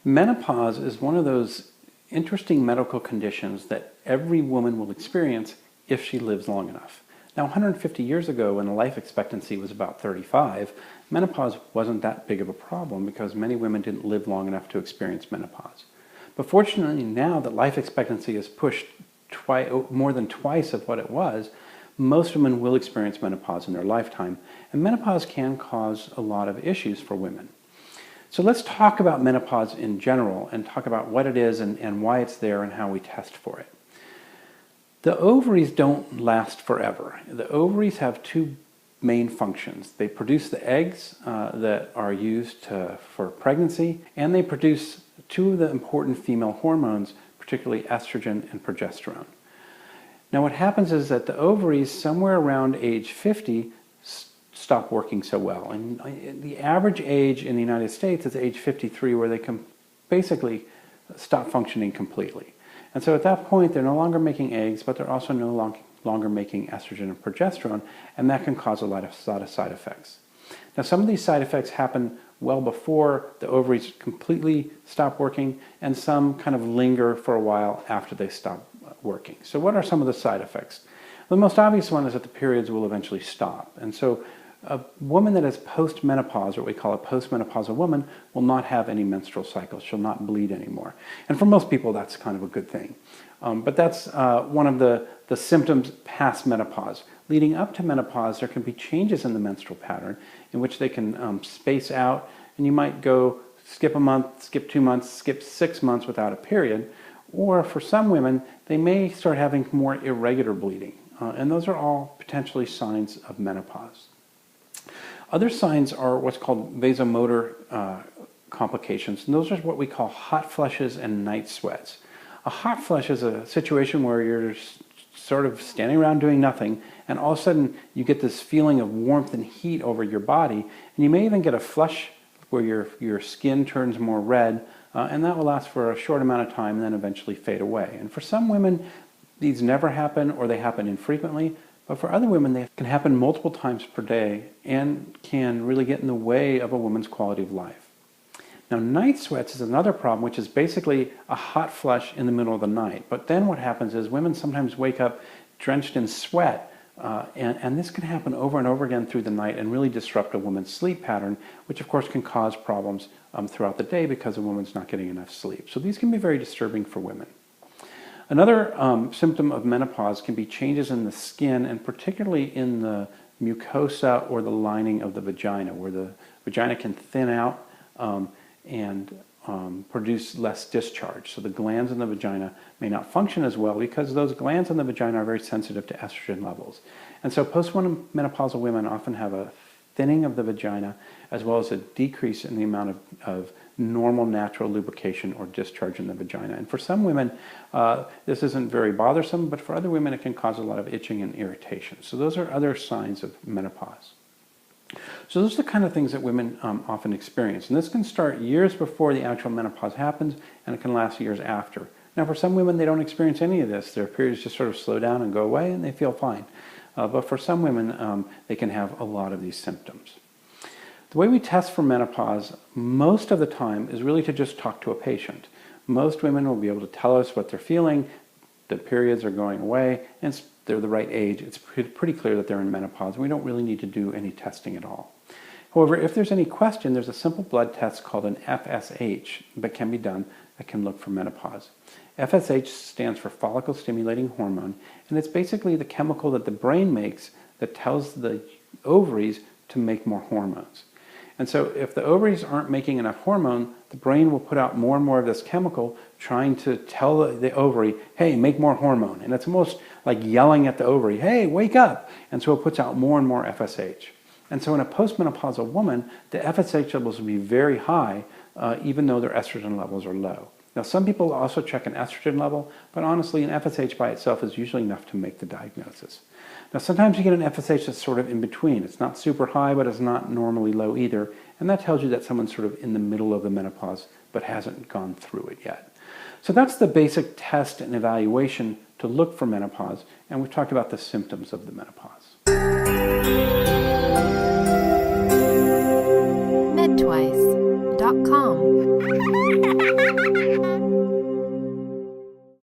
Menopause is one of those interesting medical conditions that every woman will experience if she lives long enough. Now, 150 years ago, when the life expectancy was about 35, menopause wasn't that big of a problem because many women didn't live long enough to experience menopause. But fortunately, now that life expectancy is pushed more than twice of what it was, most women will experience menopause in their lifetime, and menopause can cause a lot of issues for women. So let's talk about menopause in general and talk about what it is and why it's there and how we test for it. The ovaries don't last forever. The ovaries have two main functions. They produce the eggs that are used for pregnancy, and they produce two of the important female hormones, particularly estrogen and progesterone. Now what happens is that the ovaries, somewhere around age 50, stop working so well. And the average age in the United States is age 53, where they can basically stop functioning completely. And so at that point, they're no longer making eggs, but they're also no longer making estrogen and progesterone, and that can cause a lot of side effects. Now, some of these side effects happen well before the ovaries completely stop working, and some kind of linger for a while after they stop working. So what are some of the side effects? The most obvious one is that the periods will eventually stop. And so a woman that is post-menopause, or what we call a postmenopausal woman, will not have any menstrual cycles. She'll not bleed anymore. And for most people, that's kind of a good thing. But that's one of the symptoms past menopause. Leading up to menopause, there can be changes in the menstrual pattern in which they can space out, and you might go skip a month, skip 2 months, skip 6 months without a period. Or for some women, they may start having more irregular bleeding. And those are all potentially signs of menopause. Other signs are what's called vasomotor complications, and those are what we call hot flushes and night sweats. A hot flush is a situation where you're sort of standing around doing nothing, and all of a sudden you get this feeling of warmth and heat over your body, and you may even get a flush where your skin turns more red, and that will last for a short amount of time and then eventually fade away. And for some women, these never happen or they happen infrequently. But for other women, they can happen multiple times per day and can really get in the way of a woman's quality of life. Now, night sweats is another problem, which is basically a hot flush in the middle of the night. But then what happens is women sometimes wake up drenched in sweat, and this can happen over and over again through the night and really disrupt a woman's sleep pattern, which of course can cause problems throughout the day because a woman's not getting enough sleep. So these can be very disturbing for women. Another symptom of menopause can be changes in the skin, and particularly in the mucosa or the lining of the vagina, where the vagina can thin out and produce less discharge. So the glands in the vagina may not function as well because those glands in the vagina are very sensitive to estrogen levels. And so postmenopausal women often have a thinning of the vagina as well as a decrease in the amount of normal natural lubrication or discharge in the vagina. And for some women, this isn't very bothersome, but for other women, it can cause a lot of itching and irritation. So those are other signs of menopause. So those are the kind of things that women often experience. And this can start years before the actual menopause happens, and it can last years after. Now, for some women, they don't experience any of this. Their periods just sort of slow down and go away, and they feel fine. But for some women, they can have a lot of these symptoms. The way we test for menopause most of the time is really to just talk to a patient. Most women will be able to tell us what they're feeling, the periods are going away, and they're the right age. It's pretty clear that they're in menopause. We don't really need to do any testing at all. However, if there's any question, there's a simple blood test called an FSH that can be done that can look for menopause. FSH stands for follicle stimulating hormone, and it's basically the chemical that the brain makes that tells the ovaries to make more hormones. And so if the ovaries aren't making enough hormone, the brain will put out more and more of this chemical trying to tell the ovary, hey, make more hormone. And it's almost like yelling at the ovary, hey, wake up. And so it puts out more and more FSH. And so in a postmenopausal woman, the FSH levels will be very high, even though their estrogen levels are low. Now, some people also check an estrogen level, but honestly, an FSH by itself is usually enough to make the diagnosis. Now, sometimes you get an FSH that's sort of in between. It's not super high, but it's not normally low either. And that tells you that someone's sort of in the middle of the menopause, but hasn't gone through it yet. So that's the basic test and evaluation to look for menopause. And we've talked about the symptoms of the menopause. Medtwice.com